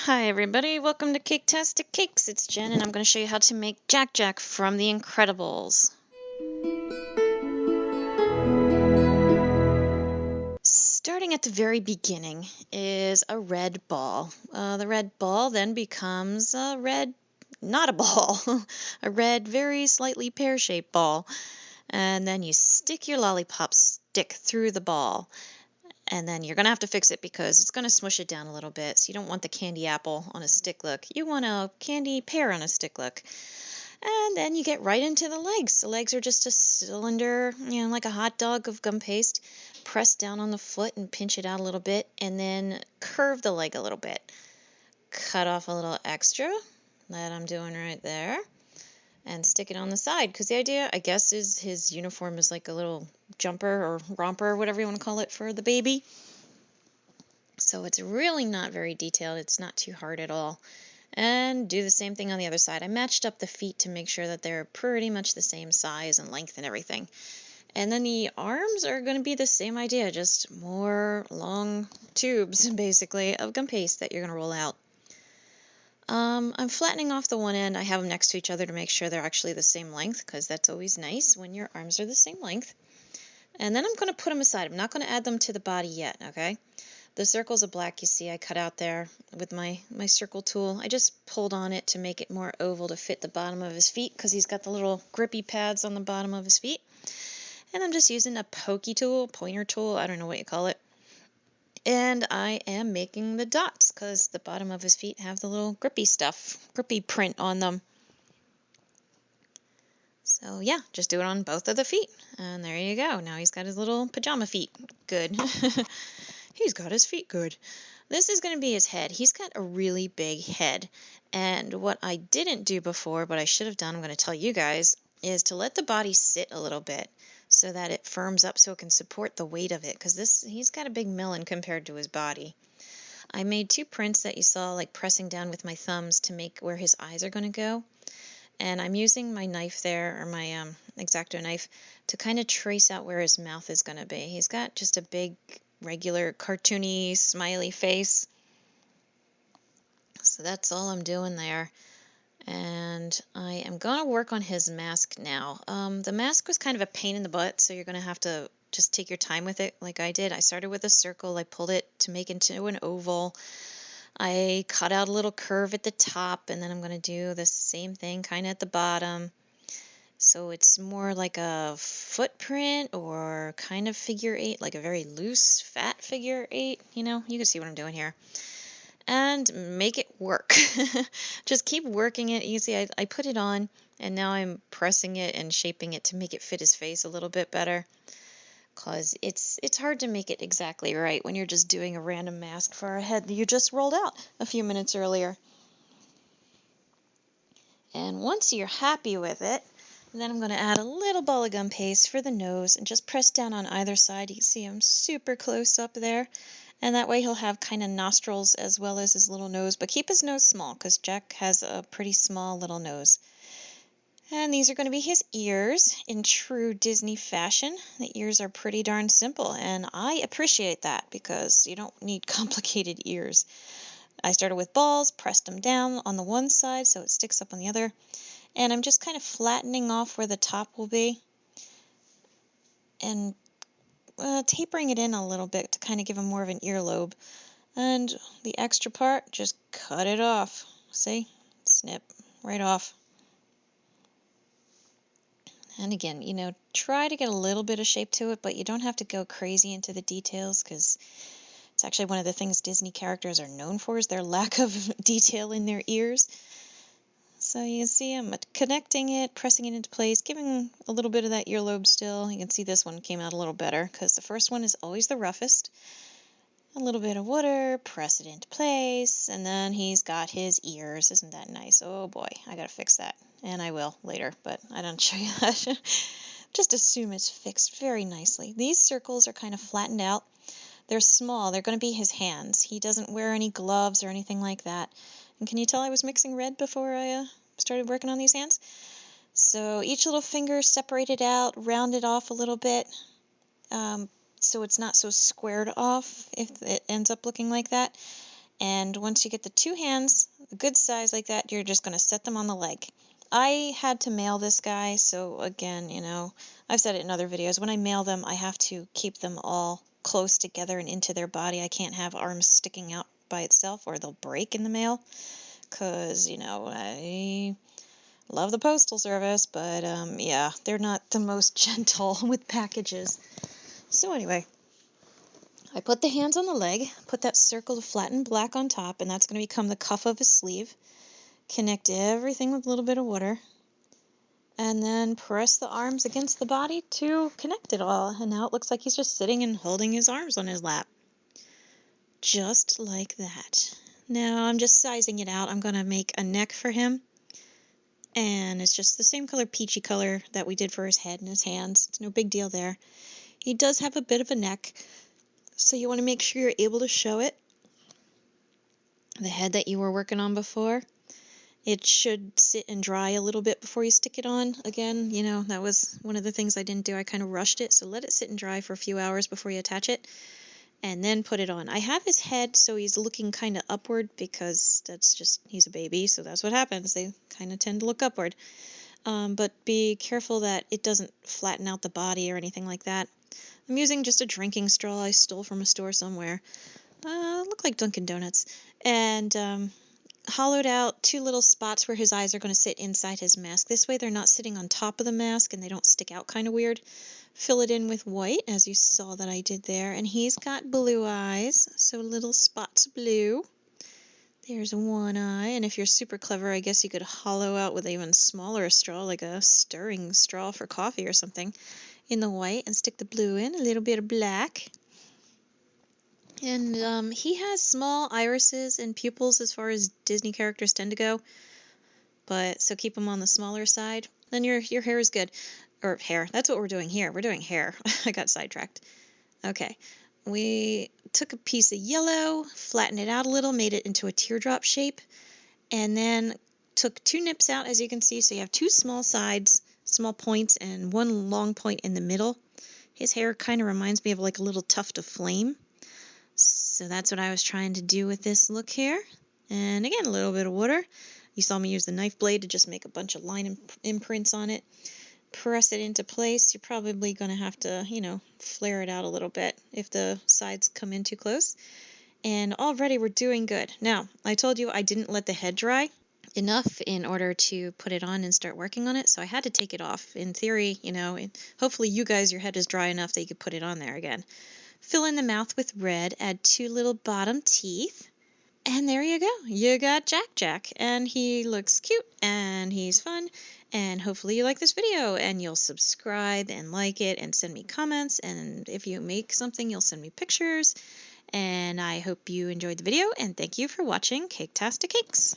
Hi everybody, welcome to Caketastic Cakes. It's Jen and I'm going to show you how to make Jack Jack from The Incredibles. Starting at the very beginning is a red ball. The red ball then becomes a red, not a ball, a red very slightly pear-shaped ball. And then you stick your lollipop stick through the ball. And then you're going to have to fix it because it's going to smush it down a little bit. So you don't want the candy apple on a stick look. You want a candy pear on a stick look. And then you get right into the legs. The legs are just a cylinder, like a hot dog of gum paste. Press down on the foot and pinch it out a little bit. And then curve the leg a little bit. Cut off a little extra that I'm doing right there. And stick it on the side, because the idea, I guess, is his uniform is like a little jumper or romper, whatever you want to call it, for the baby. So it's really not very detailed. It's not too hard at all. And do the same thing on the other side. I matched up the feet to make sure that they're pretty much the same size and length and everything. And then the arms are going to be the same idea, just more long tubes, basically, of gum paste that you're going to roll out. I'm flattening off the one end. I have them next to each other to make sure they're actually the same length, because that's always nice when your arms are the same length. And then I'm going to put them aside. I'm not going to add them to the body yet, okay? The circles of black you see I cut out there with my circle tool. I just pulled on it to make it more oval to fit the bottom of his feet, because he's got the little grippy pads on the bottom of his feet. And I'm just using a pokey tool, pointer tool, I don't know what you call it. And I am making the dots because the bottom of his feet have the little grippy stuff, grippy print on them. So yeah, just do it on both of the feet. And there you go. Now he's got his little pajama feet. Good. He's got his feet good. This is going to be his head. He's got a really big head. And what I didn't do before, but I should have done, I'm going to tell you guys, is to let the body sit a little bit, so that it firms up so it can support the weight of it, because he's got a big melon compared to his body. I made two prints that you saw, like pressing down with my thumbs to make where his eyes are going to go. And I'm using my knife there, or my X-Acto knife, to kind of trace out where his mouth is going to be. He's got just a big, regular, cartoony, smiley face. So that's all I'm doing there. And I am going to work on his mask now. The mask was kind of a pain in the butt, so you're going to have to just take your time with it like I did. I started with a circle. I pulled it to make into an oval. I cut out a little curve at the top, and then I'm going to do the same thing kind of at the bottom. So it's more like a footprint or kind of figure eight, like a very loose, fat figure eight. You can see what I'm doing here. And make it work. Just keep working it. You see, I put it on, and now I'm pressing it and shaping it to make it fit his face a little bit better, because it's hard to make it exactly right when you're just doing a random mask for a head that you just rolled out a few minutes earlier. And once you're happy with it, then I'm going to add a little ball of gum paste for the nose and just press down on either side. You can see I'm super close up there. And that way he'll have kind of nostrils as well as his little nose. But keep his nose small, because Jack has a pretty small little nose. And these are going to be his ears in true Disney fashion. The ears are pretty darn simple, and I appreciate that because you don't need complicated ears. I started with balls, pressed them down on the one side so it sticks up on the other. And I'm just kind of flattening off where the top will be. And tapering it in a little bit to kind of give him more of an earlobe. And the extra part, just cut it off. See? Snip right off. And again, try to get a little bit of shape to it, but you don't have to go crazy into the details, because it's actually one of the things Disney characters are known for, is their lack of detail in their ears. So you can see I'm connecting it, pressing it into place, giving a little bit of that earlobe still. You can see this one came out a little better because the first one is always the roughest. A little bit of water, press it into place, and then he's got his ears. Isn't that nice? Oh boy, I gotta fix that. And I will later, but I don't show you that. Just assume it's fixed very nicely. These circles are kind of flattened out. They're small. They're going to be his hands. He doesn't wear any gloves or anything like that. And can you tell I was mixing red before I started working on these hands? So each little finger separated out, rounded off a little bit, so it's not so squared off if it ends up looking like that. And once you get the two hands a good size like that, you're just going to set them on the leg. I had to mail this guy, so again, I've said it in other videos, when I mail them, I have to keep them all close together and into their body. I can't have arms sticking out by itself or they'll break in the mail, because, I love the postal service, but yeah, they're not the most gentle with packages. So anyway, I put the hands on the leg, put that circle of flattened black on top, and that's going to become the cuff of his sleeve. Connect everything with a little bit of water, and then press the arms against the body to connect it all. And now it looks like he's just sitting and holding his arms on his lap. Just like that. Now I'm just sizing it out. I'm going to make a neck for him. And it's just the same color, peachy color, that we did for his head and his hands. It's no big deal there. He does have a bit of a neck, so you want to make sure you're able to show it. The head that you were working on before, it should sit and dry a little bit before you stick it on. Again, that was one of the things I didn't do. I kind of rushed it, so let it sit and dry for a few hours before you attach it, and then put it on. I have his head so he's looking kind of upward, because he's a baby, so that's what happens. They kind of tend to look upward. But be careful that it doesn't flatten out the body or anything like that. I'm using just a drinking straw I stole from a store somewhere. Look like Dunkin' Donuts. And hollowed out 2 little spots where his eyes are going to sit inside his mask. This way they're not sitting on top of the mask and they don't stick out kind of weird. Fill it in with white, as you saw that I did there. And he's got blue eyes, so little spots of blue. There's one eye, and if you're super clever, I guess you could hollow out with an even smaller straw, like a stirring straw for coffee or something, in the white, and stick the blue in, a little bit of black. And he has small irises and pupils as far as Disney characters tend to go, so keep them on the smaller side. Then your hair is good. Or hair, that's what we're doing here. We're doing hair. I got sidetracked. Okay. We took a piece of yellow, flattened it out a little, made it into a teardrop shape, and then took 2 nips out, as you can see, so you have 2 small sides, small points, and 1 long point in the middle. His hair kind of reminds me of like a little tuft of flame. So that's what I was trying to do with this look here. And again, a little bit of water. You saw me use the knife blade to just make a bunch of line imprints on it. Press it into place. You're probably going to have to, flare it out a little bit if the sides come in too close. And already we're doing good. Now, I told you I didn't let the head dry enough in order to put it on and start working on it, so I had to take it off. In theory, hopefully you guys, your head is dry enough that you could put it on there again. Fill in the mouth with red, add 2 little bottom teeth, and there you go. You got Jack, and he looks cute, and he's fun, and hopefully you like this video, and you'll subscribe and like it and send me comments, and if you make something, you'll send me pictures, and I hope you enjoyed the video, and thank you for watching Caketastic Cakes.